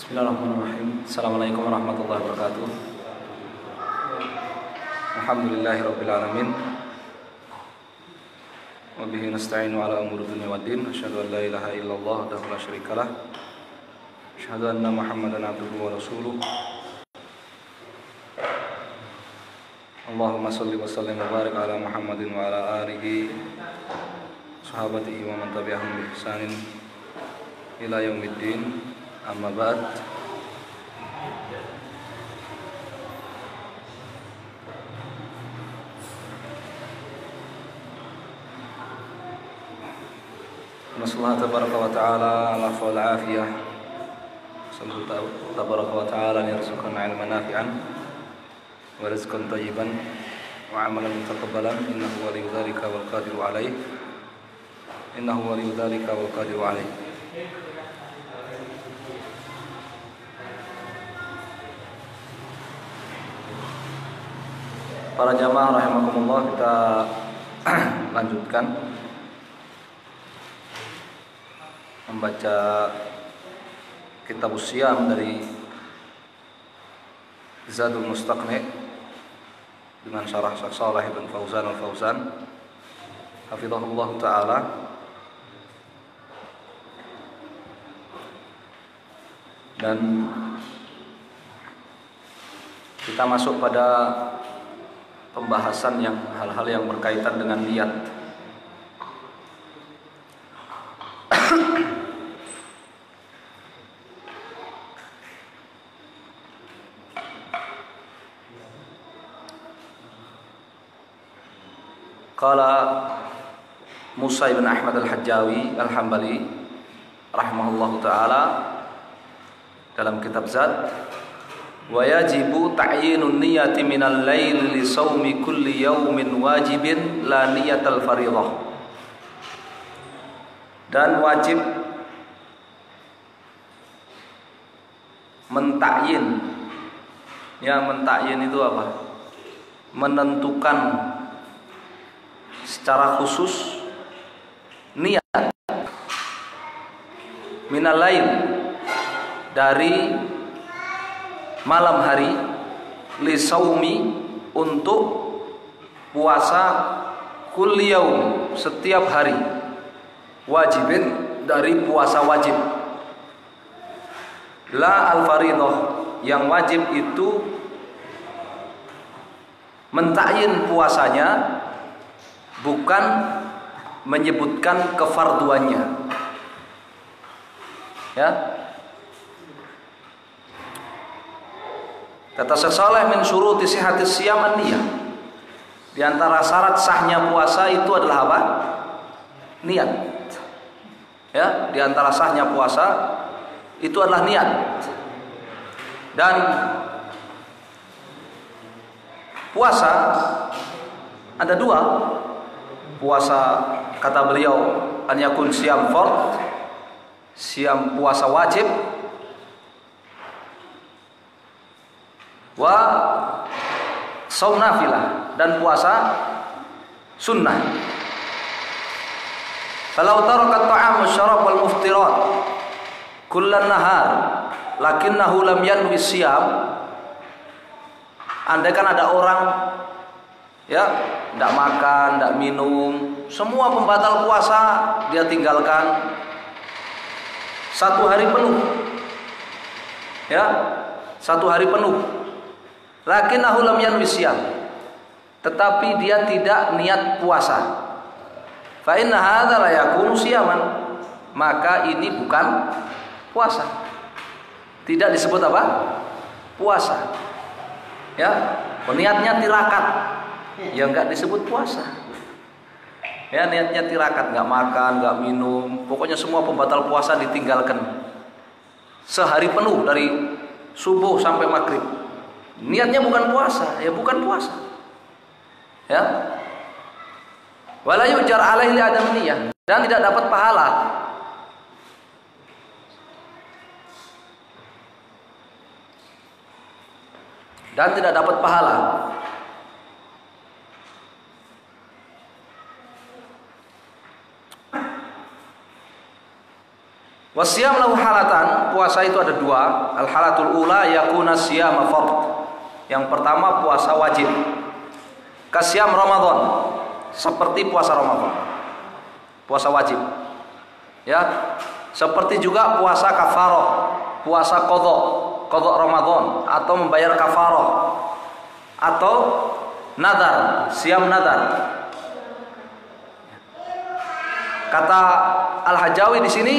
Bismillahirrahmanirrahim. Assalamualaikum warahmatullahi wabarakatuh. Alhamdulillahirabbil alamin. Wa bihi nasta'inu ala umuri dunya waddin. Asyhadu an la ilaha illallah wahdahu la syarikalah. Asyhadu anna Muhammadan abduhu wa rasuluh. Allahumma shalli wa sallim wa barik ala Muhammadin wa ala alihi sahabatihi wa man tabi'ahum bi ihsanin ila yaumiddin. Amma ba'd. Nasallahu tabaraka wa ta'ala al-afwa wal afiyah. Sallallahu tabaraka wa ta'ala yarzuqana ilman nafi'an wa rizqan thayyiban wa amalan mutaqabbalan innahu waliyyu dzalika wal qadiru alaih. Innahu waliyyu dzalika wal qadiru alaih. Para jamaah rahimakumullah, kita lanjutkan membaca kitab Siyam dari Zadul Mustaqni dengan syarah Syekh Shalih bin Fauzan al-Fauzan hafizahullah taala. Dan kita masuk pada pembahasan yang hal-hal yang berkaitan dengan niat. Qala Musa ibn Ahmad al-Hajjawi al-Hambali rahimahullahu taala dalam kitab Zad, wa yajibu ta'yinun niyati minal lail li shaumi kulli yaumin wajibin la niyatal fardhah. Dan wajib mentakyin. Yang mentakyin itu apa? Menentukan secara khusus niat minal lail, dari malam hari, li shaumi, untuk puasa, kulli yaum, setiap hari, wajibin, dari puasa wajib, la al-fardhah, yang wajib itu mentakyin puasanya, bukan menyebutkan kefarduannya. Ya. Kata Syekh Shalih, min syuruti sihhatis siyam an-niyah. Di antara syarat sahnya puasa itu adalah apa? Niat. Ya, di antara sahnya puasa itu adalah niat. Dan puasa ada dua. Puasa, kata beliau, an yakun siyam fard, siyam puasa wajib, wa shaum nafilah, dan puasa sunnah. Kalau taraka at-ta'am wasyarab wal muftirat kullan nahar lakinnahu lam yanwi siyam, andai kan ada orang ya tidak makan, tidak minum, semua pembatal puasa dia tinggalkan satu hari penuh, ya, satu hari penuh. Lakinnahu lam yanwi siyam, tetapi dia tidak niat puasa. Fa inna hadza la yakunu siyaman, maka ini bukan puasa. Tidak disebut apa? Puasa. Ya, niatnya tirakat, ya enggak disebut puasa. Ya, niatnya tirakat, enggak makan, enggak minum, pokoknya semua pembatal puasa ditinggalkan sehari penuh dari subuh sampai maghrib. Niatnya bukan puasa, ya bukan puasa. Ya. Wala yujar alaihi li adam niyah, dan tidak dapat pahala. Dan tidak dapat pahala. Wasiyam lahu halatan, puasa itu ada dua. Al halatul ula yakuna siyama fard. Yang pertama puasa wajib. Kasyam Ramadan, seperti puasa Ramadan. Puasa wajib. Ya. Seperti juga puasa kafarah, puasa qadha Ramadan atau membayar kafarah atau nadar, siyam nadar. Kata Al-Hajawi di sini,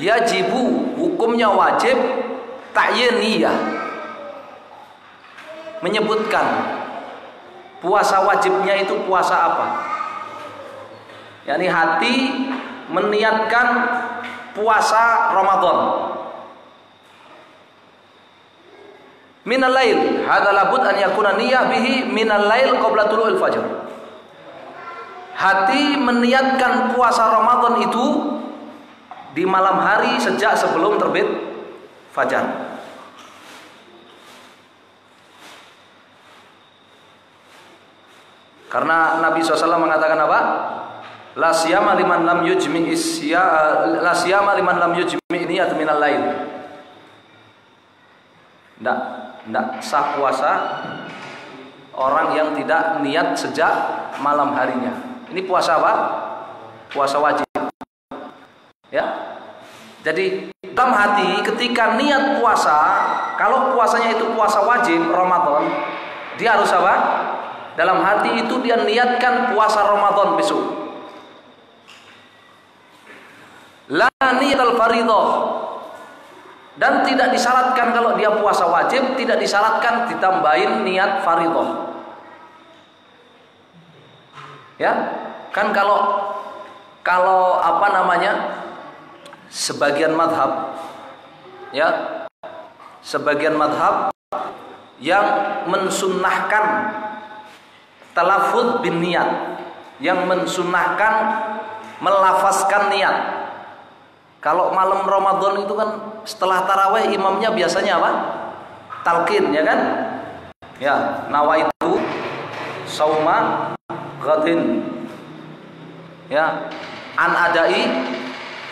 yajibu, hukumnya wajib, ta'yin niyah. Menyebutkan puasa wajibnya itu puasa apa? yakni hati meniatkan puasa Ramadan. Minal lail, hadza labud an yakuna niyyah bihi minal lail qabla tulu'il fajr. Hati meniatkan puasa Ramadan itu di malam hari sejak sebelum terbit fajar. Karena Nabi SAW mengatakan apa? La siyama liman lam yujmi la siyama liman lam yujmi niyat minal lail. Tidak sah puasa orang yang tidak niat sejak malam harinya. Ini puasa apa? Puasa wajib. Ya. Jadi dalam hati ketika niat puasa, kalau puasanya itu puasa wajib Ramadan, dia harus apa? Dalam hati itu dia niatkan puasa Ramadan besok. La niyatal fardhah. Dan tidak disyaratkan kalau dia puasa wajib, tidak disyaratkan ditambahin niat fardhah. Ya, kan kalau apa namanya? Sebagian madhab, ya, sebagian madhab yang mensunnahkan talafuz bin niat, yang mensunnahkan melafazkan niat. Kalau malam Ramadan itu kan setelah tarawih imamnya biasanya apa? Talqin, ya kan? Ya, nawaitu sauma ghadin. Ya, an adai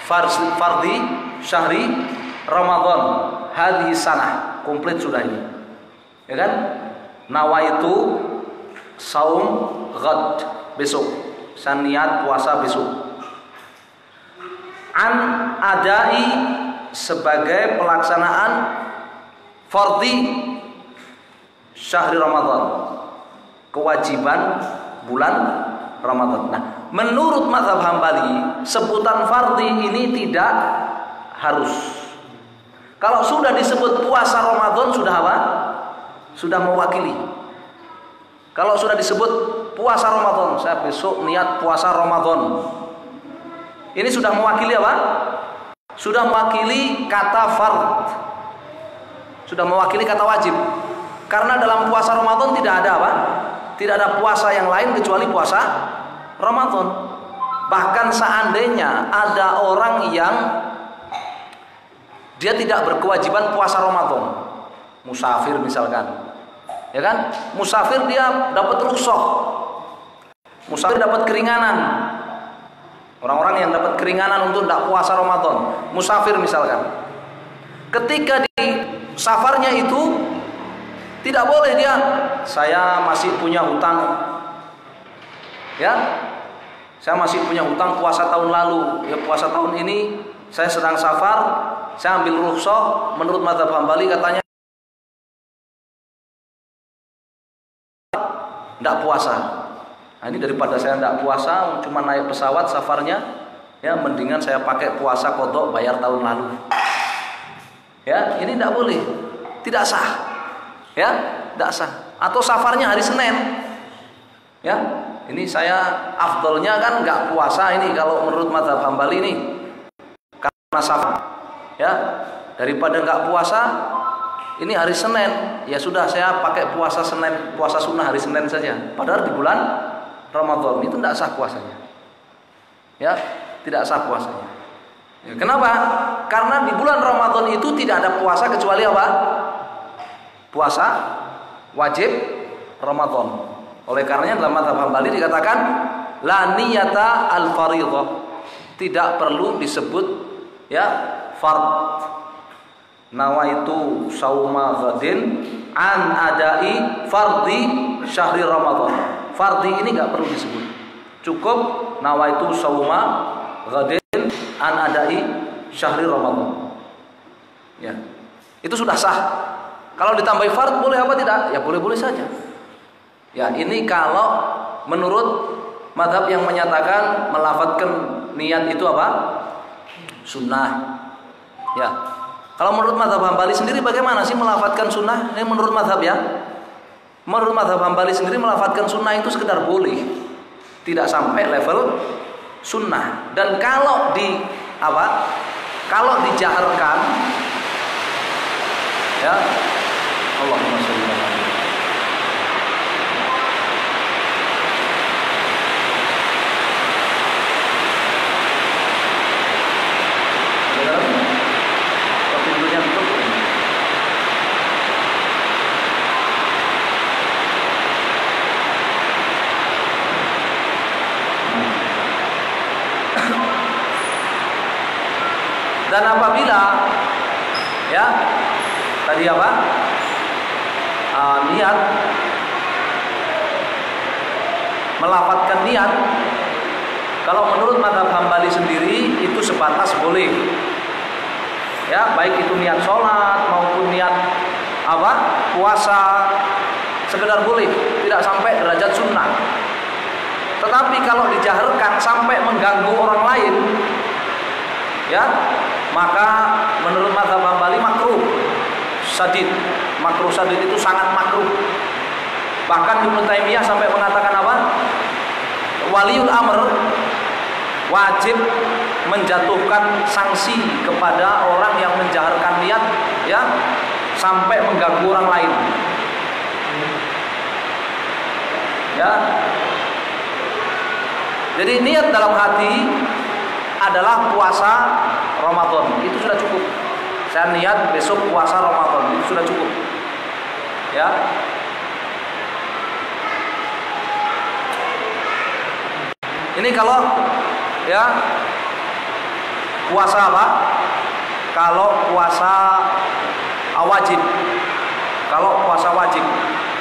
fardi syahri Ramadan hadhihi sanah, komplit sudah ini. Ya kan? Nawaitu saum ghad, besok. Saya niat puasa besok. An adai sebagai pelaksanaan fardi syahri Ramadan, kewajiban bulan Ramadan. Nah, menurut mazhab Hambali sebutan fardi ini tidak harus. Kalau sudah disebut puasa Ramadan sudah apa? Sudah mewakili. Kalau sudah disebut puasa Ramadan, saya besok niat puasa Ramadan, ini sudah mewakili apa? Sudah mewakili kata fard. Sudah mewakili kata wajib. Karena dalam puasa Ramadan tidak ada apa? Tidak ada puasa yang lain kecuali puasa Ramadan. Bahkan seandainya ada orang yang dia tidak berkewajiban puasa Ramadan, musafir misalkan, ya kan? Musafir dia dapat rukhsah, musafir dapat keringanan. Orang-orang yang dapat keringanan untuk tidak puasa Ramadan, musafir misalkan, ketika di safarnya itu tidak boleh dia, saya masih punya hutang, ya, saya masih punya hutang puasa tahun lalu, ya puasa tahun ini saya sedang safar, saya ambil rukhsah. Menurut mazhab Hambali katanya tidak puasa. Nah, ini daripada saya tidak puasa, cuma naik pesawat safarnya, ya mendingan saya pakai puasa qadha bayar tahun lalu. Ya, ini tidak boleh, tidak sah. Ya, tidak sah. Atau safarnya hari Senin. Ya, ini saya afdolnya kan nggak puasa ini kalau menurut mazhab Hambali ini karena safar. Ya, daripada nggak puasa, ini hari Senin, ya sudah saya pakai puasa Senin, puasa sunnah hari Senin saja. Padahal di bulan Ramadan itu tidak sah puasanya. Ya, tidak sah puasanya. Ya, kenapa? Karena di bulan Ramadan itu tidak ada puasa kecuali apa? Puasa wajib Ramadan. Oleh karenanya dalam mazhab Hambali dikatakan la niyata al-fardhah. Tidak perlu disebut ya fard. Nawaitu sauma ghadin an adai fardhi syahri Ramadan. Fardhi ini enggak perlu disebut. Cukup nawaitu sauma ghadin an adai syahri Ramadan. Ya. Itu sudah sah. Kalau ditambahi fard boleh apa tidak? Ya boleh-boleh saja. Ya, ini kalau menurut mazhab yang menyatakan melafadzkan niat itu apa? Sunnah. Ya. Kalau menurut mazhab Hambali sendiri bagaimana sih melafadzkan sunnah? Ini menurut mazhab ya. Menurut mazhab Hambali sendiri melafadzkan sunnah itu sekedar boleh, tidak sampai level sunnah. Dan kalau kalau dijaharkan, ya Allahumma sholli ala Muhammad. Dan apabila ya tadi apa niat melafadzkan niat, kalau menurut mazhab Hambali sendiri itu sebatas boleh ya, baik itu niat sholat maupun niat puasa, sekedar boleh, tidak sampai derajat sunnah. Tetapi kalau dijaharkan sampai mengganggu orang lain, ya maka menurut mazhab Hambali makruh sadid. Makruh sadid itu sangat makruh. Bahkan Ibnu Taimiyah sampai mengatakan apa? Waliul amr wajib menjatuhkan sanksi kepada orang yang menjaharkan niat ya sampai mengganggu orang lain. Ya. Jadi niat dalam hati adalah puasa Ramadan, itu sudah cukup. Saya niat besok puasa Ramadan, itu sudah cukup. Ya. Ini kalau ya puasa apa? Kalau puasa wajib. Kalau puasa wajib.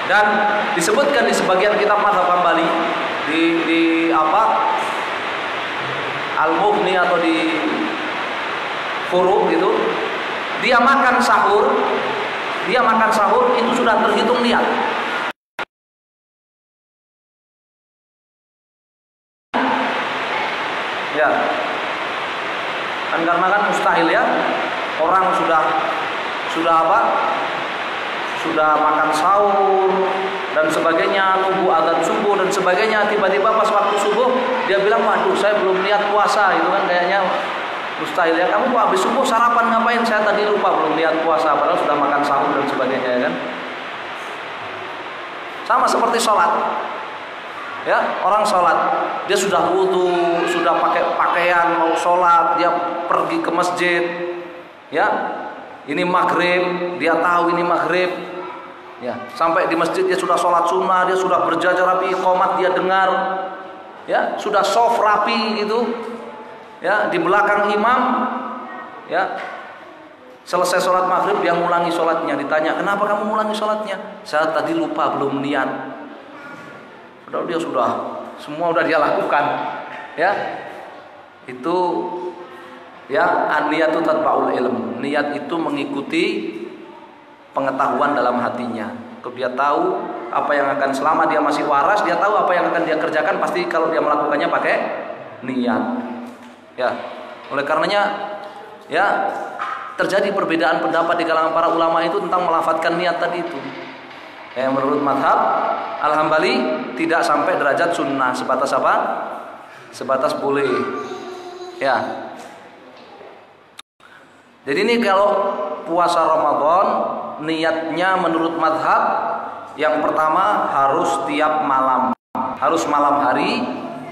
Dan disebutkan di sebagian kitab mazhab Hambali di Al-Mughni atau di Furu gitu, dia makan sahur itu sudah terhitung niat. Ya. Kan karena kan mustahil ya, orang sudah makan sahur dan sebagainya, nunggu azan subuh dan sebagainya, tiba-tiba pas waktu subuh dia bilang, waduh saya belum niat puasa, itu kan kayaknya mustahil ya. Kamu kok habis subuh sarapan ngapain? Saya tadi lupa belum niat puasa, padahal sudah makan sahur dan sebagainya ya kan. Sama seperti sholat ya, orang sholat dia sudah wudu, sudah pakai pakaian mau sholat, dia pergi ke masjid ya, ini maghrib, dia tahu ini maghrib ya, sampai di masjid dia sudah sholat sunnah, dia sudah berjajar rapi, qomat dia dengar ya, sudah soft rapi gitu ya, di belakang imam ya, selesai sholat maghrib dia ngulangi sholatnya, ditanya kenapa kamu ngulangi sholatnya? Saya tadi lupa belum niat. Padahal dia semua sudah dia lakukan ya, itu ya, an-niyatu tatba'ul ilm. Niat itu mengikuti pengetahuan dalam hatinya. Kalau dia tahu apa yang akan, selama dia masih waras, dia tahu apa yang akan dia kerjakan, pasti kalau dia melakukannya pakai niat. Ya, oleh karenanya ya terjadi perbedaan pendapat di kalangan para ulama itu tentang melafadzkan niat tadi itu. Yang menurut mazhab Al-Hambali tidak sampai derajat sunnah, sebatas apa? Sebatas boleh. Ya. Jadi ini kalau puasa Ramadan niatnya menurut mazhab yang pertama harus tiap malam, harus malam hari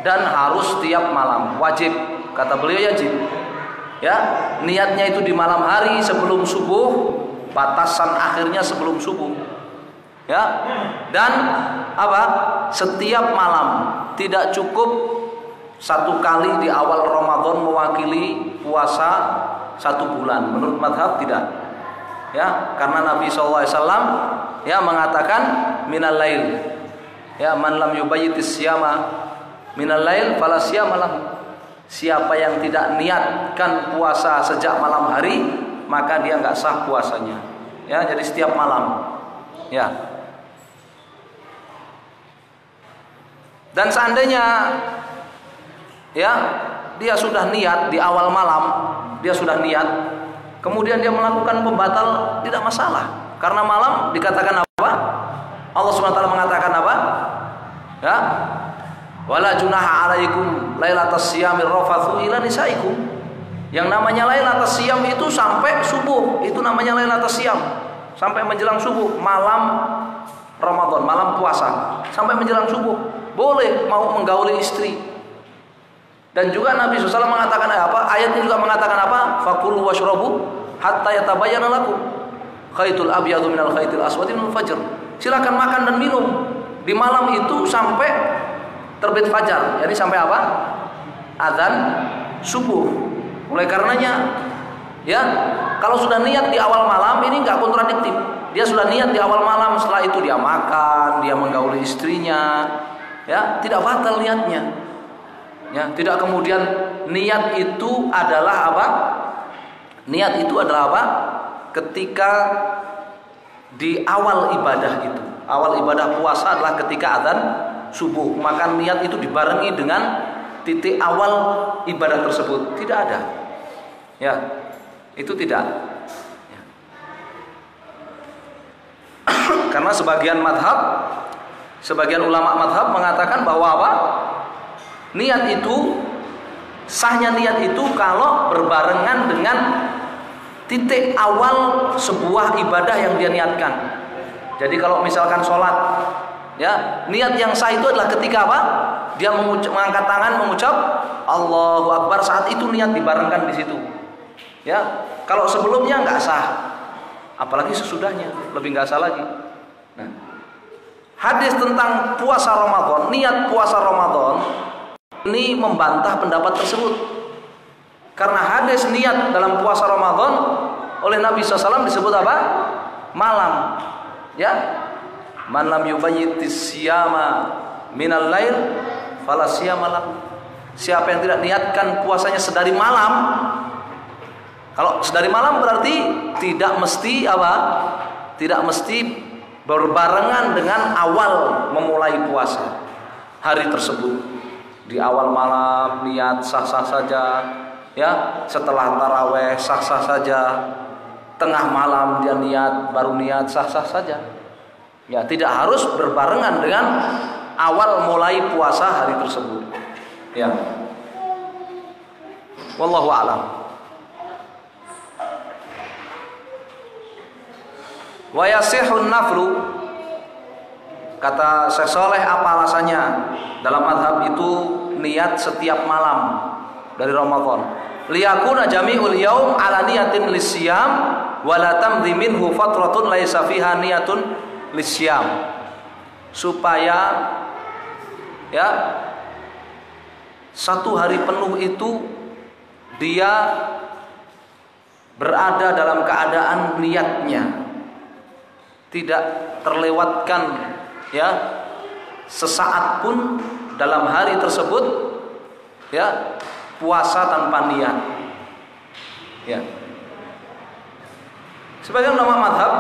dan harus tiap malam, wajib. Kata beliau wajib. Ya, niatnya itu di malam hari sebelum subuh, batasan akhirnya sebelum subuh. Ya, dan apa? Setiap malam, tidak cukup satu kali di awal Ramadan mewakili puasa 1 bulan. Menurut madhab tidak. Ya, karena Nabi SAW ya mengatakan minal lail. Ya, man lam yubayyitis siyama minal lail fala siyama lahu. Siapa yang tidak niatkan puasa sejak malam hari, maka dia enggak sah puasanya. Ya, jadi setiap malam. Ya. Dan seandainya ya dia sudah niat di awal malam, dia sudah niat, kemudian dia melakukan pembatal, tidak masalah. Karena malam dikatakan apa? Allah SWT mengatakan apa? Ya. Wala junaha alaikum lailatas siyamir rafathu ila nisaikum. Yang namanya lailatas siyam itu sampai subuh, itu namanya lailatas siyam. Sampai menjelang subuh, malam Ramadan, malam puasa, sampai menjelang subuh boleh mau menggauli istri. Dan juga Nabi SAW mengatakan apa? Ayatnya juga mengatakan apa? Fakulu washrabu hatta yatabayyana lakum khaitul abyadu minal khaitil aswadi minal fajr. Silakan makan dan minum di malam itu sampai terbit fajar. Jadi sampai apa? Azan subuh. Oleh karenanya ya, kalau sudah niat di awal malam ini enggak kontradiktif. Dia sudah niat di awal malam, setelah itu dia makan, dia menggauli istrinya, ya, tidak batal niatnya. Ya, tidak kemudian niat itu adalah apa? Niat itu adalah apa? Ketika di awal ibadah itu. Awal ibadah puasa adalah ketika azan subuh. Maka niat itu dibarengi dengan titik awal ibadah tersebut. Tidak ada. Ya, itu tidak. Ya. Karena sebagian madhab, sebagian ulama madhab mengatakan bahwa apa? Niat itu, sahnya niat itu kalau berbarengan dengan titik awal sebuah ibadah yang dia niatkan. Jadi kalau misalkan sholat, ya, niat yang sah itu adalah ketika apa? Dia mengangkat tangan, mengucap Allahu Akbar, saat itu niat dibarengkan di situ. Ya, kalau sebelumnya nggak sah, apalagi sesudahnya lebih nggak sah lagi. Nah, hadis tentang puasa Ramadan, niat puasa Ramadan ini membantah pendapat tersebut. Karena hadis niat dalam puasa Ramadan oleh Nabi SAW disebut apa? Malam. Ya, man lam yubayyitis siyama minal lail fala siyama lahu. Siapa yang tidak niatkan puasanya sedari malam. Kalau sedari malam berarti tidak mesti apa? Tidak mesti berbarengan dengan awal memulai puasa hari tersebut. Di awal malam niat sah-sah saja, ya, setelah taraweh sah-sah saja, tengah malam dia niat, baru niat sah-sah saja. Ya, tidak harus berbarengan dengan awal mulai puasa hari tersebut. Ya. Wallahu a'lam. Wa yasihun naflu. Kata Syekh Saleh, apa alasannya? Dalam madhab itu niat setiap malam dari Ramadan. Liyakuna jami'ul yaum ala niyatin lisyam wa la tamdhi minhu fatratun laisa fiha niyatun lisyam. Supaya ya, satu hari penuh itu dia berada dalam keadaan niatnya, tidak terlewatkan ya sesaat pun dalam hari tersebut ya puasa tanpa niat. Ya. Sebagian ulama mazhab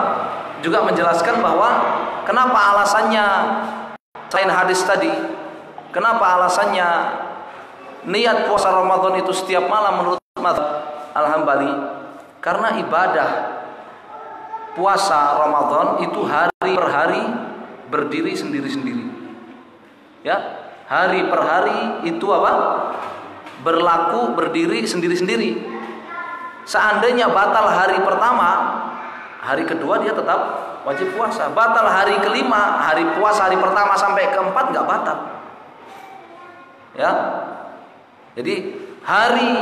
juga menjelaskan bahwa kenapa alasannya selain hadis tadi, kenapa alasannya niat puasa Ramadan itu setiap malam menurut mazhab Al-Hambali, karena ibadah puasa Ramadan itu hari per hari berdiri sendiri-sendiri. Ya, hari per hari itu apa? Berlaku berdiri sendiri-sendiri. Seandainya batal hari pertama, hari kedua dia tetap wajib puasa. Batal hari kelima, hari puasa hari pertama sampai keempat nggak batal. Ya, jadi hari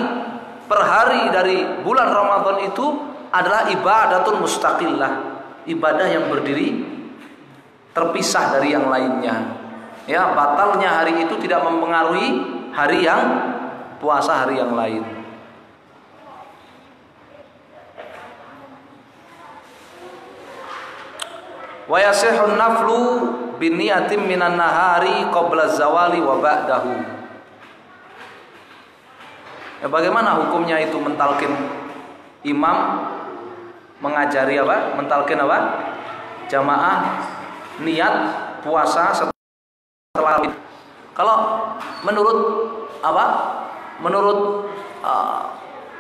per hari dari bulan Ramadan itu adalah ibadatun mustaqillah, ibadah yang berdiri terpisah dari yang lainnya. Ya, batalnya hari itu tidak mempengaruhi hari yang puasa hari yang lain. Wa yasihun naflu biniyatin minan nahari qabla zawali wa ba'dahu. Ya, bagaimana hukumnya itu mentalkin imam mengajari apa? Mentalkin apa? Jamaah niat puasa setelah. Kalau menurut apa? Menurut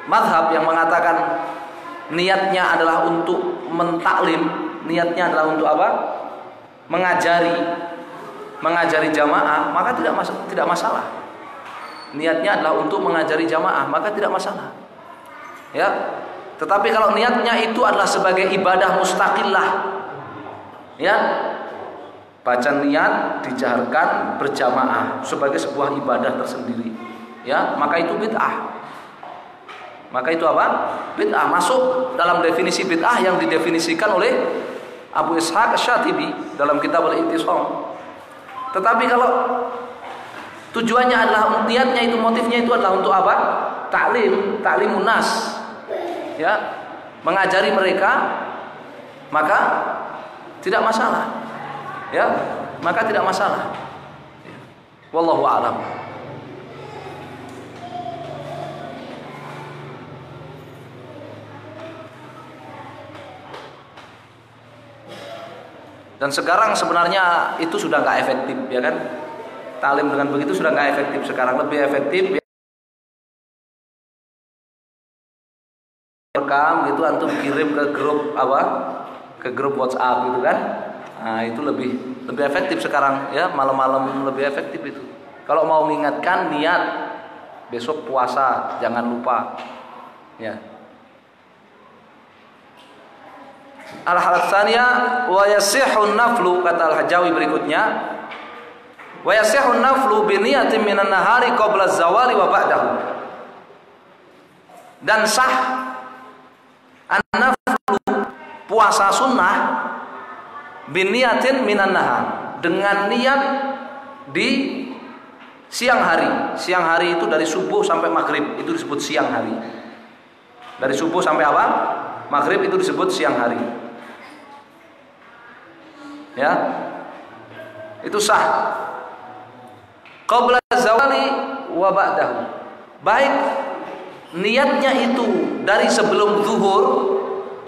madhab yang mengatakan niatnya adalah untuk mentaklim, niatnya adalah untuk apa? Mengajari jamaah, maka tidak masalah. Niatnya adalah untuk mengajari jamaah, maka tidak masalah. Ya. Tetapi kalau niatnya itu adalah sebagai ibadah mustaqillah, ya, baca niat dijaharkan berjamaah sebagai sebuah ibadah tersendiri, ya, maka itu bid'ah. Maka itu apa? Bid'ah, masuk dalam definisi bid'ah yang didefinisikan oleh Abu Ishaq Asy-Syatibi dalam kitab Al-I'tisam. Tetapi kalau tujuannya adalah niatnya itu, motifnya itu adalah untuk apa? Ta'limun nas, ya, mengajari mereka, maka tidak masalah, ya, maka tidak masalah. Wallahu a'lam. Dan sekarang sebenarnya itu sudah nggak efektif, ya kan? Taklim dengan begitu sudah nggak efektif. Sekarang lebih efektif rekam gitu, antum kirim ke grup apa? Ke grup WhatsApp gitu kan? Nah, itu lebih efektif sekarang, ya, malam-malam lebih efektif itu. Kalau mau mengingatkan niat besok puasa, jangan lupa, ya. Al-halat tsaniyah wa yasihun naflu, kata Al-Hajawi berikutnya, wa yasihun naflu bi niyatin minan nahari qabla zawali wa ba'dahu. Dan sah an-naflu, puasa sunnah, bi niyatin minan nahar, dengan niat di siang hari. Siang hari itu dari subuh sampai maghrib, itu disebut siang hari. Dari subuh sampai apa? Maghrib itu disebut siang hari. Ya, itu sah. Qabla zawali wa ba'dahu, baik niatnya itu dari sebelum zuhur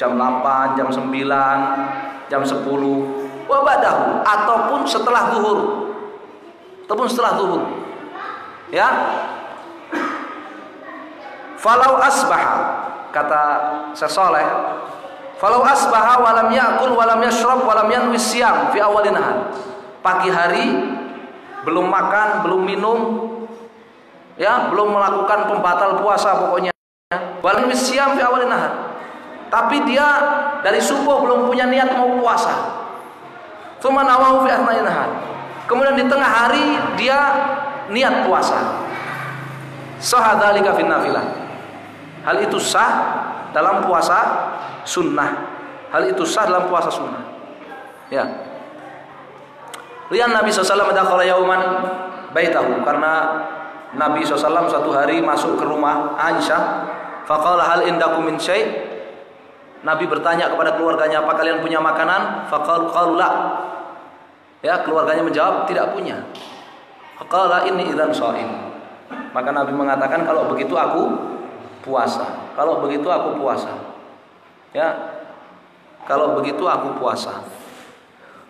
jam 8, jam 9, jam 10, wa ba'dahu, ataupun setelah zuhur, ya. Falau asbaha, kata Syekh, falau asbaha walam ya'kul walam yashrab walam yanwi siyam fi awalin nahar. Pagi hari belum makan, belum minum, ya, belum melakukan pembatal puasa pokoknya. Walam yanwi siyam fi awalin nahar. Tapi dia dari subuh belum punya niat mau puasa. Tsumma nawahu fi athna'in nahar. Kemudian di tengah hari dia niat puasa. Sahadzalika fin nafilah. Hal itu sah dalam puasa sunnah. Hal itu sah dalam puasa sunnah. Ya. Lian Nabi SAW dakhala yauman baitahu, karena Nabi SAW satu hari masuk ke rumah Aisyah. Faqala hal indakum min syai'. Nabi bertanya kepada keluarganya, apa kalian punya makanan? Faqalu la. Ya, keluarganya menjawab tidak punya. Faqala inni idzan shaim. Maka Nabi mengatakan, kalau begitu aku puasa. Kalau begitu aku puasa. Ya. Kalau begitu aku puasa.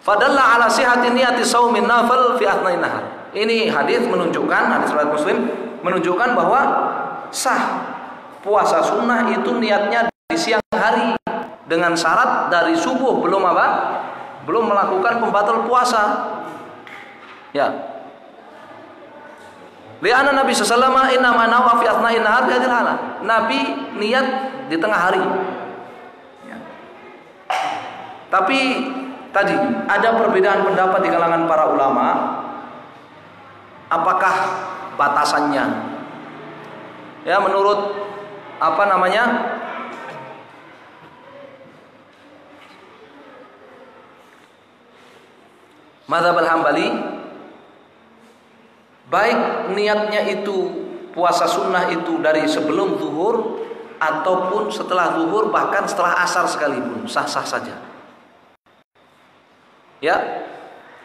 Fadalla ala sihhati niyati shaumin nafil fi athna'in nahar. Ini hadis menunjukkan, hadis riwayat Muslim menunjukkan bahwa sah puasa sunnah itu niatnya di siang hari, dengan syarat dari subuh belum apa? Belum melakukan pembatal puasa. Ya. Li'anna Nabi sallallahu alaihi wasallam inna nawa fi athna'in nahar hadil hala. Nabi niat di tengah hari. Ya. Tapi tadi ada perbedaan pendapat di kalangan para ulama, apakah batasannya? Ya, menurut apa namanya? Mazhab Al-Hambali, baik niatnya itu puasa sunnah itu dari sebelum zuhur ataupun setelah zuhur, bahkan setelah asar sekalipun sah-sah saja. Ya,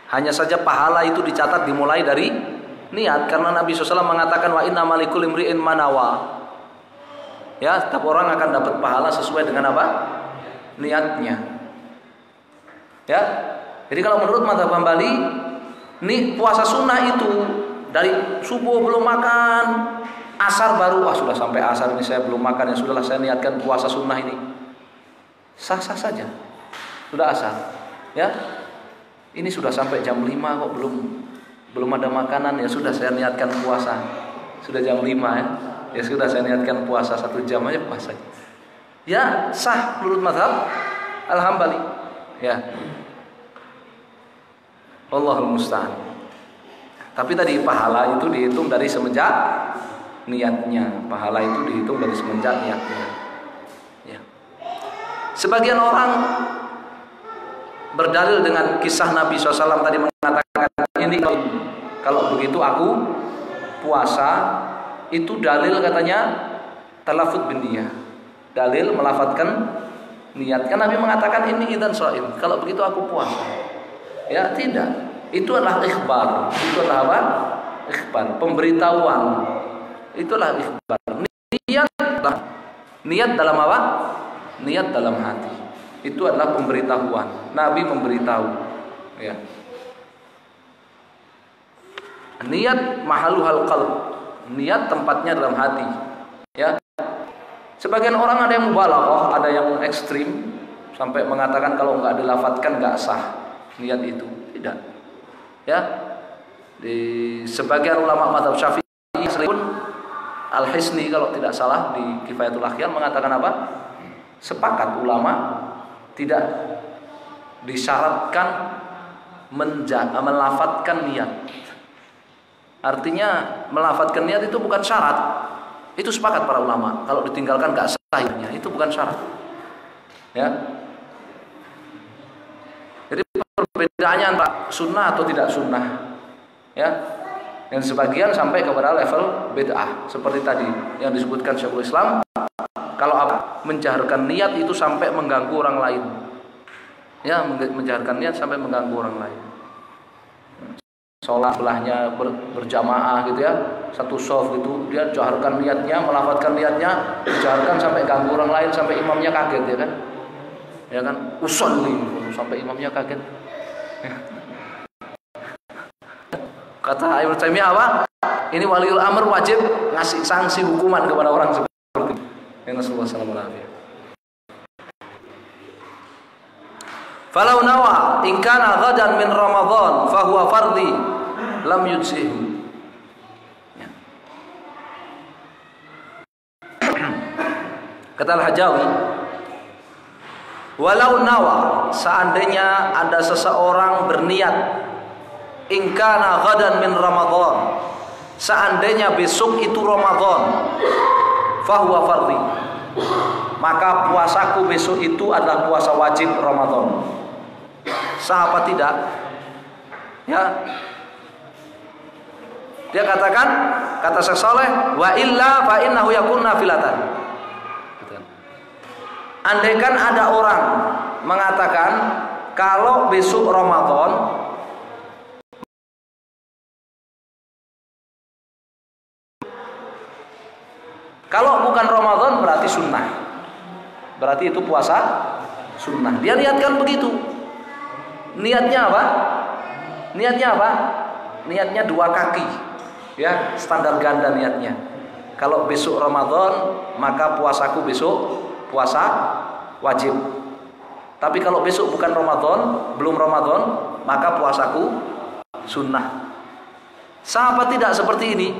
hanya saja pahala itu dicatat dimulai dari niat, karena Nabi SAW mengatakan wa inna malikul imri'in manawa. Ya, setiap orang akan dapat pahala sesuai dengan apa? Niatnya. Ya, jadi kalau menurut mazhab Hambali, nih puasa sunnah itu dari subuh belum makan, asar baru, sudah sampai asar ini saya belum makan, ya sudahlah saya niatkan puasa sunnah ini. Sah-sah saja. Sudah asar. Ya. Ini sudah sampai jam 5 kok belum ada makanan, ya sudah saya niatkan puasa. Sudah jam 5 ya. Ya sudah saya niatkan puasa 1 jam aja puasa. Ya, sah menurut mazhab Al-Hambali. Ya. Allahul musta'an. Tapi tadi pahala itu dihitung dari semenjak niatnya. Pahala itu dihitung dari semenjak niatnya. Ya. Sebagian orang berdalil dengan kisah Nabi SAW tadi, mengatakan ini kalau begitu aku puasa, itu dalil katanya talafut bin niyah. Dalil melafatkan niat. Kan Nabi mengatakan ini idzan shaim. Kalau begitu aku puasa. Ya, tidak. Itu adalah ikhbar. Itu adalah apa? Ikhbar, pemberitahuan. Itulah ikhbar. Niat dalam apa? Niat dalam hati. Itu adalah pemberitahuan. Nabi memberitahu. Ya. Niat mahaluhal qalb. Niat tempatnya dalam hati. Ya. Sebagian orang ada yang mubalaghah, ada yang ekstrim sampai mengatakan kalau nggak dilafatkan nggak sah niat itu. Tidak. Ya. Di sebagian ulama mazhab Syafi'i pun Al-Hisni kalau tidak salah di Kifayatul Akhyar mengatakan apa? Sepakat ulama tidak disyaratkan melafatkan niat. Artinya melafatkan niat itu bukan syarat. Itu sepakat para ulama. Kalau ditinggalkan gak sahnya, itu bukan syarat. Ya. Jadi perbedaannya antara sunnah atau tidak sunnah. Ya. Yang sebagian sampai kepada level bid'ah. Seperti tadi yang disebutkan Syekhul Islam. Kalau apa? Menjaharkan niat itu sampai mengganggu orang lain. Ya, menjaharkan niat sampai mengganggu orang lain. Sholat belahnya berjamaah gitu ya, satu shaf gitu, dia jaharkan niatnya, melafatkan niatnya, dijaharkan sampai ganggu orang lain, sampai imamnya kaget ya kan? Ya kan? Usolli sampai imamnya kaget. Kata Ibnu Taimiyah apa? Ini waliul amr wajib ngasih sanksi hukuman kepada orang seperti ini. Ya Rasulullah sallallahu alaihi wasallam. Falau nawa in kana ghadan min Ramadan fa huwa fardhi lam yujzihu. Ya. Kata Al-Hajawi, walau nawa, seandainya ada seseorang berniat in kana ghadan min Ramadan, seandainya besok itu Ramadan, fa huwa fardhi, maka puasaku besok itu adalah puasa wajib Ramadan. Sah apa tidak? Ya. Dia katakan, kata Syekh Saleh, wa illa fa innahu yakun nafilatan. Andaikan ada orang mengatakan kalau besok Ramadan kalau bukan Ramadan berarti sunnah. Berarti itu puasa sunnah. Dia niatkan begitu. Niatnya apa? Niatnya apa? Niatnya 2 kaki. Ya, standar ganda niatnya. Kalau besok Ramadan, maka puasaku besok puasa wajib. Tapi kalau besok bukan Ramadan, belum Ramadan, maka puasaku sunnah. Sah apa tidak seperti ini?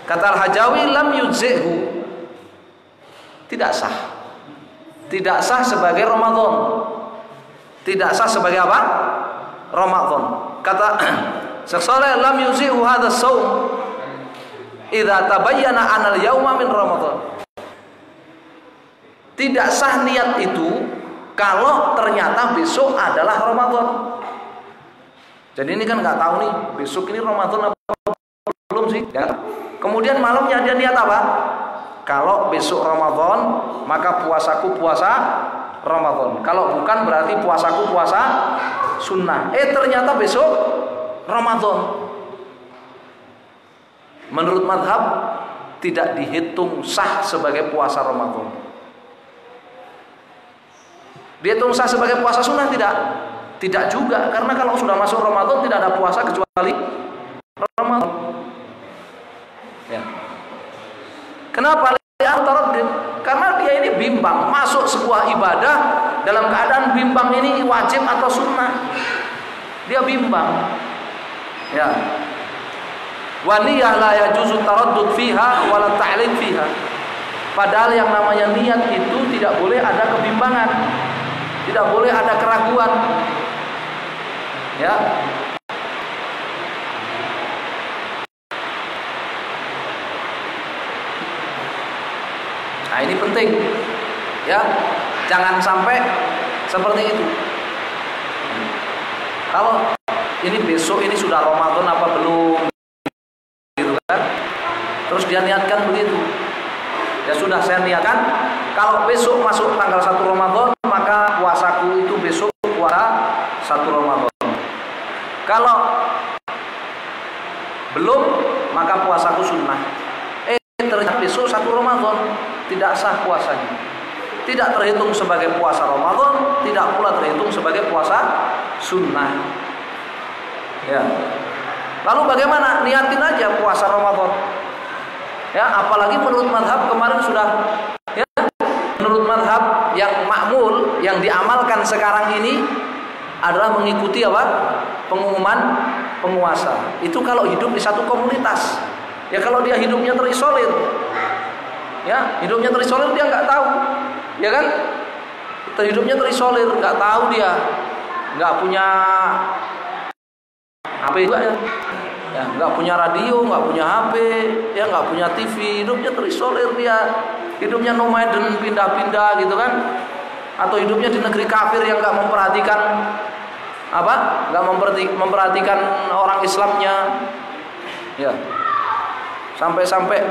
Kata Al-Hajawi, lam yujzihu. Tidak sah. Tidak sah sebagai Ramadan. Tidak sah sebagai apa? Ramadan. Kata Syekh Shalih, lam yuzihu hadha shaum idza tabayyana anal yauma min Ramadan. Tidak sah niat itu kalau ternyata besok adalah Ramadan. Jadi ini kan nggak tahu nih besok ini Ramadan apa belum sih? Ya. Kemudian malamnya dia niat apa? Kalau besok Ramadan, maka puasaku puasa Ramadan. Kalau bukan berarti puasaku puasa sunnah. Ternyata besok Ramadan. Menurut madhab tidak dihitung sah sebagai puasa Ramadan. Dihitung sah sebagai puasa sunnah tidak? Tidak juga, karena kalau sudah masuk Ramadan tidak ada puasa kecuali Ramadan. Ya. Kenapa? Karena dia ini bimbang, masuk sebuah ibadah dalam keadaan bimbang ini wajib atau sunnah. Dia bimbang. Ya. Wa niyyah la yajuzu taraddud fiha wala ta'lil fiha. Padahal yang namanya niat itu tidak boleh ada kebimbangan. Tidak boleh ada keraguan. Ya. Nah, ini penting. Ya. Jangan sampai seperti itu. Kalau ini besok ini sudah Ramadan apa belum? Gitu kan? Terus dia niatkan begitu. Ya sudah, saya niatkan kalau besok masuk tanggal 1 Ramadan maka puasaku itu besok puasa 1 Ramadan. Kalau belum maka puasaku sunnah. Ternyata besok 1 Ramadan tidak sah puasanya. Tidak terhitung sebagai puasa Ramadan, tidak pula terhitung sebagai puasa sunnah. Ya. Lalu bagaimana? Niatin aja puasa Ramadan. Ya, apalagi menurut mazhab kemarin sudah ya, menurut mazhab yang makmul yang diamalkan sekarang ini adalah mengikuti apa? Pengumuman penguasa. Itu kalau hidup di satu komunitas. Ya kalau dia hidupnya terisolir. Ya, hidupnya terisolir dia nggak tahu. Ya kan? Hidupnya terisolir, nggak tahu dia. Nggak punya HP juga ya. Ya, nggak punya radio, nggak punya HP, ya nggak punya TV, hidupnya terisolir dia, hidupnya nomaden, pindah-pindah gitu kan, atau hidupnya di negeri kafir yang nggak memperhatikan apa, nggak memperhatikan orang Islamnya, ya, sampai-sampai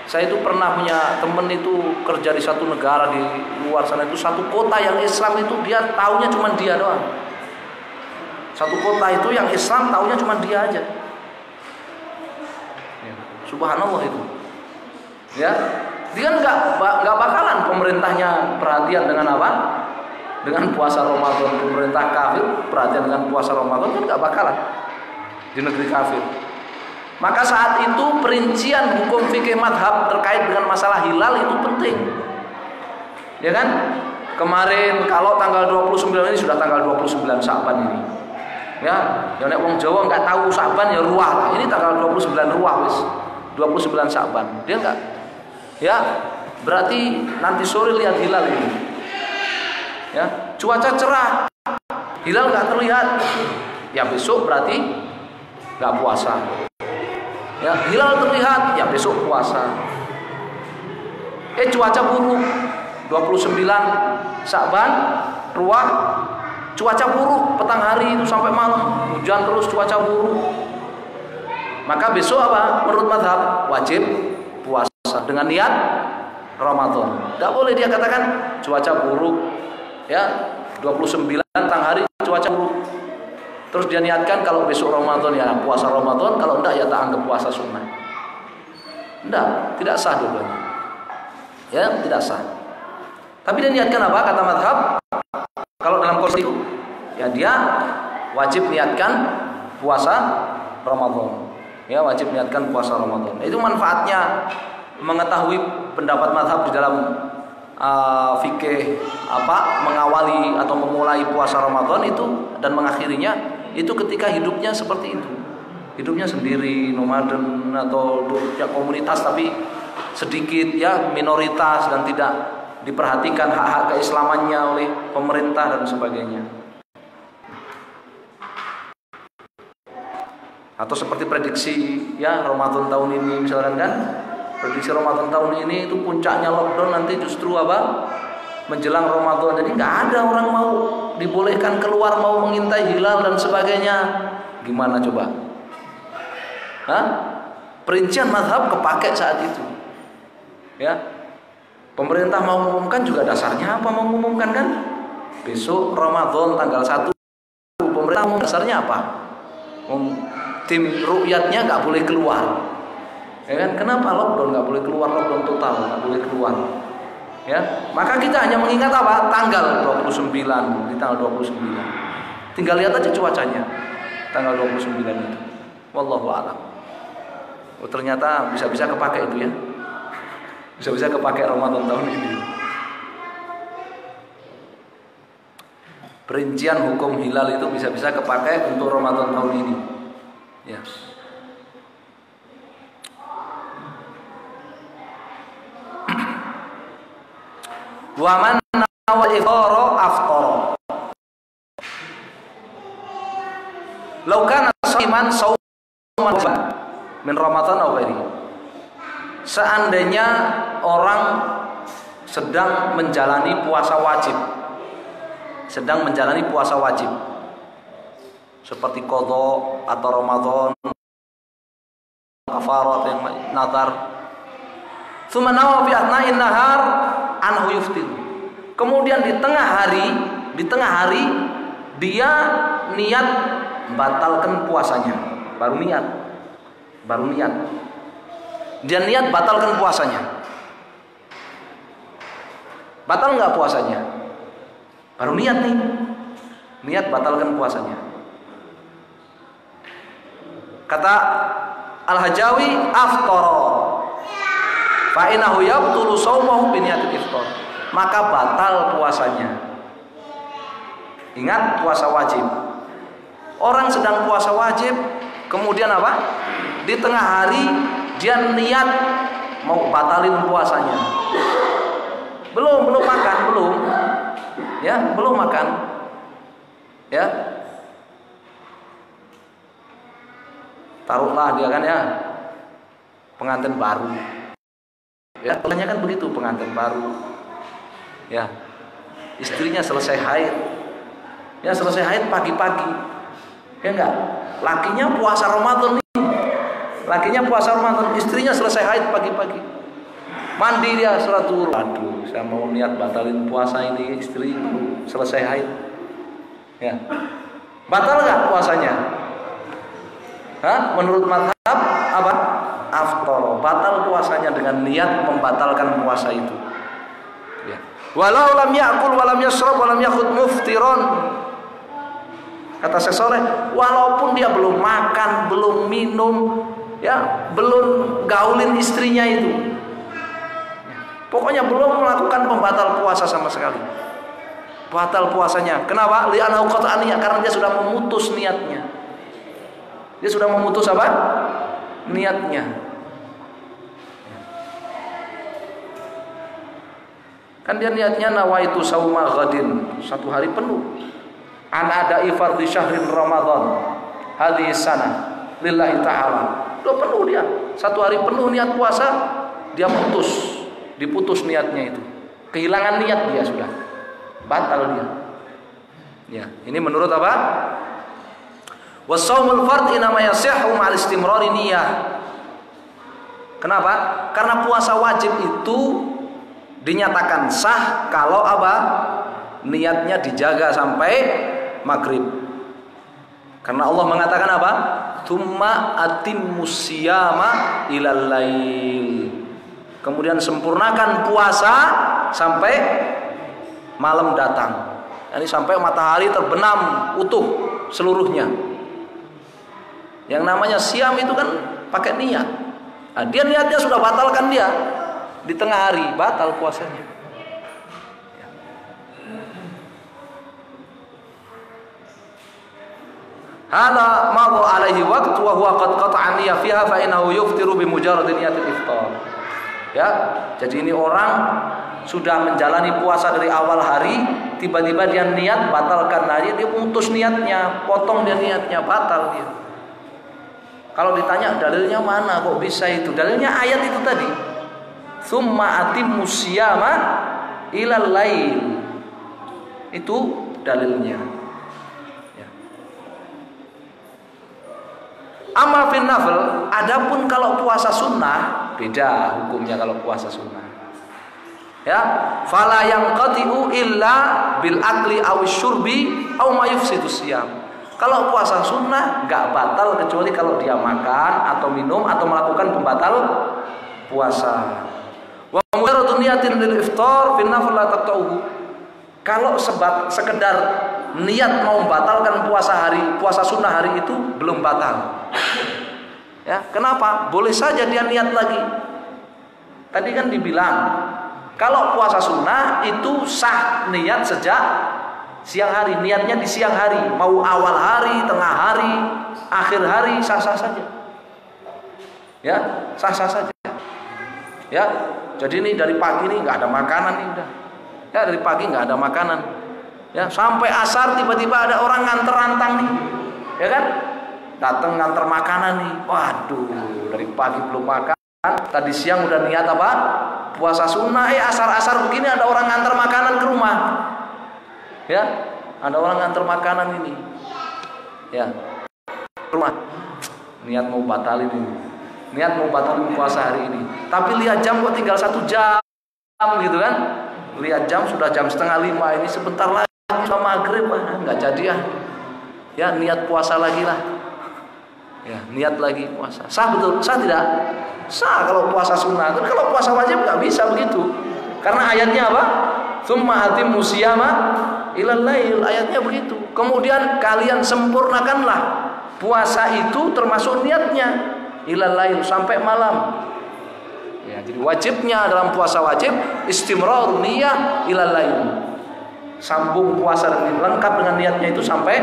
saya itu pernah punya temen itu kerja di satu negara di luar sana itu satu kota yang Islam itu dia taunya cuma dia doang, satu kota itu yang Islam taunya cuma dia aja. Subhanallah itu, ya, dia nggak bakalan pemerintahnya perhatian dengan apa? Dengan puasa Ramadan. Pemerintah kafir perhatian dengan puasa Ramadan kan nggak bakalan di negeri kafir. Maka saat itu perincian hukum fikih madhab terkait dengan masalah hilal itu penting, ya kan? Kemarin kalau tanggal 29 ini sudah tanggal 29 Sya'ban ini, ya, yang nek wong Jawa nggak tahu Sya'ban ya ruah lah. Ini tanggal 29 ruah wis. 29 Sya'ban. Dia enggak. Ya, berarti nanti sore lihat hilal ini. Ya, cuaca cerah. Hilal enggak terlihat. Ya besok berarti enggak puasa. Ya, hilal terlihat, ya besok puasa. Cuaca buruk. 29 Sya'ban, ruah. Cuaca buruk petang hari itu sampai malam. Hujan terus, cuaca buruk. Maka besok apa? Menurut mazhab wajib puasa dengan niat Ramadan. Tidak boleh dia katakan cuaca buruk, ya 29 tang hari cuaca buruk. Terus dia niatkan kalau besok Ramadan ya puasa Ramadan, kalau enggak ya tak anggap puasa sunnah. Tidak sah dua-duanya. Ya, tidak sah. Tapi dia niatkan apa? Kata mazhab kalau dalam kondisi itu ya dia wajib niatkan puasa Ramadan. Ya, wajib niatkan puasa Ramadan. Itu manfaatnya mengetahui pendapat mazhab di dalam fikih apa mengawali atau memulai puasa Ramadan itu dan mengakhirinya itu ketika hidupnya seperti itu. Hidupnya sendiri, nomaden atau hidupnya komunitas tapi sedikit ya minoritas dan tidak diperhatikan hak-hak keislamannya oleh pemerintah dan sebagainya. Atau seperti prediksi ya Ramadan tahun ini misalkan kan, prediksi Ramadan tahun ini itu puncaknya lockdown nanti justru apa menjelang Ramadan, jadi nggak ada orang mau dibolehkan keluar mau mengintai hilal dan sebagainya. Gimana coba? Hah? Perincian mazhab kepake saat itu, ya. Pemerintah mau mengumumkan juga dasarnya apa mau mengumumkan kan? Besok Ramadan tanggal 1 pemerintah mau dasarnya apa? Tim rukyatnya nggak boleh keluar. Ya kan? Kenapa lockdown nggak boleh keluar, lockdown total nggak boleh keluar? Ya, maka kita hanya mengingat apa? Tanggal 29, di tanggal 29. Tinggal lihat aja cuacanya. Tanggal 29 itu. Wallahu a'lam. Oh, ternyata bisa-bisa kepake itu ya. Bisa-bisa kepake Ramadan tahun ini. Perincian hukum hilal itu bisa-bisa kepake untuk Ramadan tahun ini. Ya. Wa man nawal ifara aftara. Law kana shaiman shauman min Ramadan aw ghairi. Seandainya orang sedang menjalani puasa wajib, seperti qadha atau Ramadan, kafarat yang nazar, tsumma nawa fi athna'in nahar anhu yuftir. Kemudian di tengah hari dia niat batalkan puasanya, baru niat. Dia niat batalkan puasanya. Batal nggak puasanya? Baru niat nih. Niat batalkan puasanya. Kata Al-Hajawi aftara. Fa innahu yabtulu shaumahu bi niyatil iftar. Maka batal puasanya. Ingat puasa wajib. Orang sedang puasa wajib, kemudian apa? Di tengah hari dia niat mau batalin puasanya. Belum makan. Ya. Taruhlah dia kan ya pengantin baru. Ya, tanya kan begitu pengantin baru. Ya. Istrinya selesai haid. Ya, selesai haid pagi-pagi. Ya enggak? Lakinya puasa Ramadan nih. Istrinya selesai haid pagi-pagi. Mandi dia sholat zuhur. Aduh, saya mau niat batalin puasa ini, istri selesai haid. Ya. Batal enggak puasanya? Menurut mazhab apa? Aftar. Batal puasanya dengan niat membatalkan puasa itu. Ya. Walau lam ya'kul wa lam yashrab wa lam yakhud muftiron. Kata Syekh Saleh, walaupun dia belum makan, belum minum, ya, belum gaulin istrinya itu. Pokoknya belum melakukan pembatal puasa sama sekali. Batal puasanya. Kenapa? Li'annahu qata'a niyah, karena dia sudah memutus niatnya. Dia sudah memutus apa? Niatnya. Kan dia niatnya nawaitu sauma ghadin, satu hari penuh. An ada'i fardhi syahrin Ramadan hadhihi sanah lillahi ta'ala. Udah penuh dia. Satu hari penuh niat puasa, dia diputus niatnya itu. Kehilangan niat dia sudah. Batal dia. Ya, ini menurut apa? Wasaumul fard inama yasihhu ma'al istimrari niyah. Kenapa? Karena puasa wajib itu dinyatakan sah kalau apa? Niatnya dijaga sampai maghrib. Karena Allah mengatakan apa? Tsumma atimmus siyama ilal lail. Kemudian sempurnakan puasa sampai malam datang. Ini sampai matahari terbenam utuh seluruhnya. Yang namanya siam itu kan pakai niat. Nah, dia niatnya sudah batalkan dia di tengah hari, batal puasanya. Hada madha alaihi waqt wa huwa qad qata'a niyyah fiha fa innahu yuftiru bi mujarrad niyyatil iftar. Ya, jadi ini orang sudah menjalani puasa dari awal hari, tiba-tiba dia niat batalkan aja, dia putus niatnya, potong dia niatnya, batal dia. Kalau ditanya dalilnya mana kok bisa itu? Dalilnya ayat itu tadi. Tsumma atimmus siyama ilal lail. Itu dalilnya. Ya. Amma fin nafil, adapun kalau puasa sunnah beda hukumnya kalau puasa sunnah. Ya, fala yanqati'u illa bil akli aw syurbi aw ma yufsidu siyam. Kalau puasa sunnah nggak batal kecuali kalau dia makan atau minum atau melakukan pembatal puasa. Wa mujarradu niyatin lil iftar fi nafil la taqta'uhu. Kalau sekedar niat mau membatalkan puasa sunnah hari itu belum batal. Ya, kenapa? Boleh saja dia niat lagi. Tadi kan dibilang kalau puasa sunnah itu sah niat sejak siang hari, niatnya di siang hari, mau awal hari, tengah hari, akhir hari, sah-sah saja. Ya, sah-sah saja. Ya, jadi ini dari pagi nih nggak ada makanan nih udah. Ya, dari pagi nggak ada makanan. Ya, sampai asar tiba-tiba ada orang nganter rantang nih, ya kan? Datang nganter makanan nih. Waduh, dari pagi belum makan. Tadi siang udah niat apa? Puasa sunnah. Asar-asar begini ada orang nganter makanan ke rumah. Ya, ada orang nganter makanan ini. Ya, rumah. Niat mau batalin ini. Niat mau batalin puasa hari ini. Tapi lihat jam kok tinggal 1 jam gitu kan? Lihat jam sudah jam 4:30 ini, sebentar lagi sudah maghrib, nggak jadi ya. Ya, niat puasa lagi lah. Ya, niat lagi puasa. Sah betul? Sah tidak? Sah kalau puasa sunnah. Kalau puasa wajib nggak bisa begitu. Karena ayatnya apa? Tsumma atimmu siyama ilal lail. Ayatnya begitu. Kemudian kalian sempurnakanlah puasa itu termasuk niatnya ilal lail sampai malam. Ya, jadi wajibnya dalam puasa wajib istimrar niyah ilal lail. Sambung puasa lengkap dengan niatnya itu sampai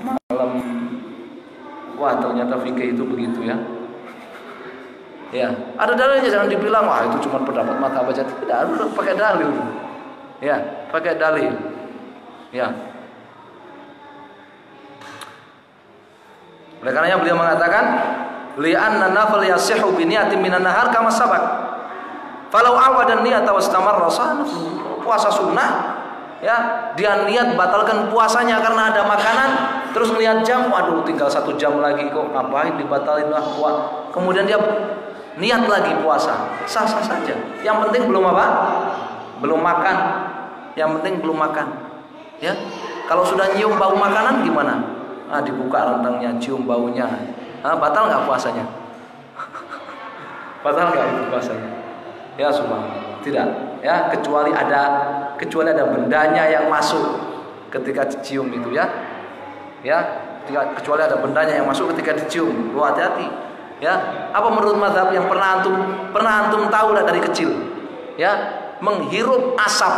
malam. Wah, ternyata fikih itu begitu ya. Ya, ada dalilnya, jangan dibilang wah itu cuma pendapat mazhab aja. Tidak, harus pakai dalil. Ya, pakai dalil. Ya. Oleh karenanya beliau mengatakan li'anna nafal yasihu bi niyatin minan nahar kama sabaq. Falau awada niyata wastamarra puasa sunnah ya, dia niat batalkan puasanya karena ada makanan, terus melihat jam, waduh tinggal 1 jam lagi kok, ngapain dibatalin lah puasa. Kemudian dia niat lagi puasa, sah-sah saja. Yang penting belum apa? Belum makan. Yang penting belum makan. Ya. Kalau sudah nyium bau makanan gimana? Ah, dibuka rantangnya, cium baunya. Ah, batal nggak puasanya? Batal nggak itu puasanya? Ya subhanallah. Tidak. Ya, kecuali ada bendanya yang masuk ketika dicium itu ya. Ya, kecuali ada bendanya yang masuk ketika dicium. Lu hati-hati. Ya, apa menurut mazhab yang pernah antum tahu lah dari kecil? Ya, menghirup asap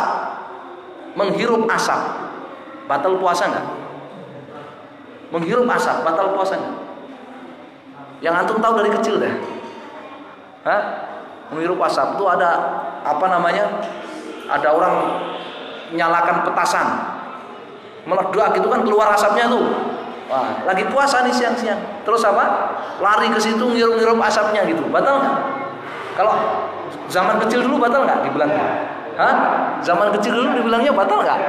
batal puasa enggak? Menghirup asap batal puasa enggak? Yang antum tahu dari kecil deh. Hah? Menghirup asap itu ada apa namanya? Ada orang nyalakan petasan, meledak gitu kan, keluar asapnya tuh. Wah, lagi puasa nih siang-siang. Terus apa? Lari ke situ ngirup-ngirup asapnya gitu. Batal nggak? Kalau zaman kecil dulu batal nggak dibilangnya? Hah? Zaman kecil dulu dibilangnya batal nggak?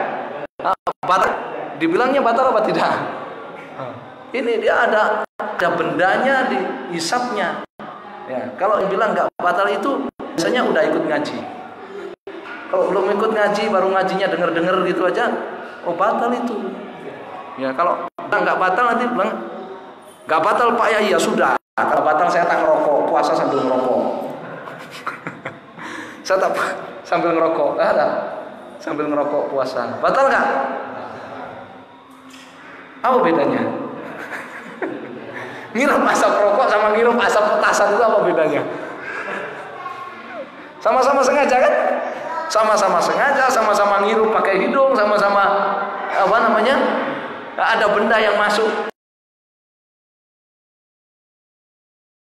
Batal. Dibilangnya batal apa tidak? Ini dia ada bendanya di hisapnya. Ya, kalau bilang nggak batal itu biasanya udah ikut ngaji. Kalau belum ikut ngaji, baru ngajinya denger-denger gitu aja, oh batal itu. Ya, kalau nggak batal nanti bilang nggak batal Pak ya, iya sudah. Kalau batal saya tak ngerokok, puasa sambil ngerokok. Saya tak sambil ngerokok, nggak ada. Sambil ngerokok puasa, batal nggak? Apa bedanya? Ngirup asap rokok sama ngirup asap petasan itu apa bedanya? Sama-sama sengaja kan? Sama-sama sengaja, sama-sama ngirup pakai hidung, sama-sama apa namanya? Ada benda yang masuk.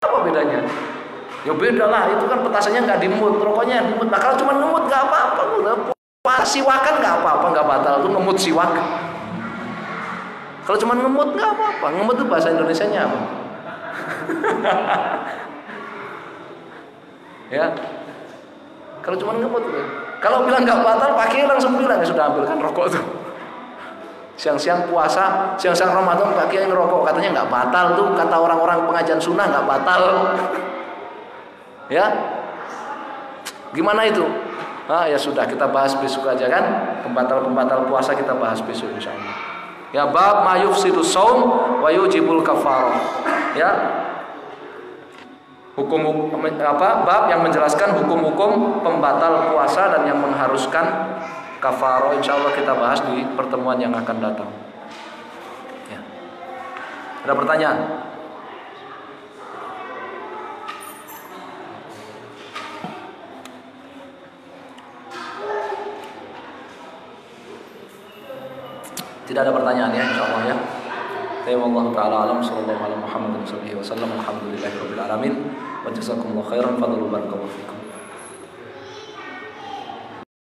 Apa bedanya? Ya beda lah, itu kan petasannya nggak dimut, rokoknya dimut. Nah kalau cuma ngemut nggak apa-apa, siwakan nggak apa-apa, nggak batal tuh ngemut siwak. Kalau cuma ngemut nggak apa-apa, ngemut itu bahasa Indonesianya apa? Ya, kalau cuma ngemut, kalau bilang nggak batal, pakai langsung bilang ya sudah ambilkan rokok tuh. Siang-siang puasa, siang-siang Ramadan pakai ngerokok, katanya nggak batal tuh, kata orang-orang pengajian sunnah nggak batal. Ya, gimana itu? Ya sudah, kita bahas besok aja kan. Pembatal puasa kita bahas besok insyaallah. Ya, bab ma yufsidu shaum wa yujibul kafarah. Ya. Bab yang menjelaskan hukum-hukum pembatal puasa dan yang mengharuskan kafarah. Insyaallah kita bahas di pertemuan yang akan datang. Ya. Ada pertanyaan? Tidak ada pertanyaan ya, insyaallah ya. Wallahu taala alam, sallallahu alaihi Muhammad sallallahu alaihi wasallam. Alhamdulillahirabbil alamin. Wa jazakumullahu khairan, fadlu barakallahu fikum.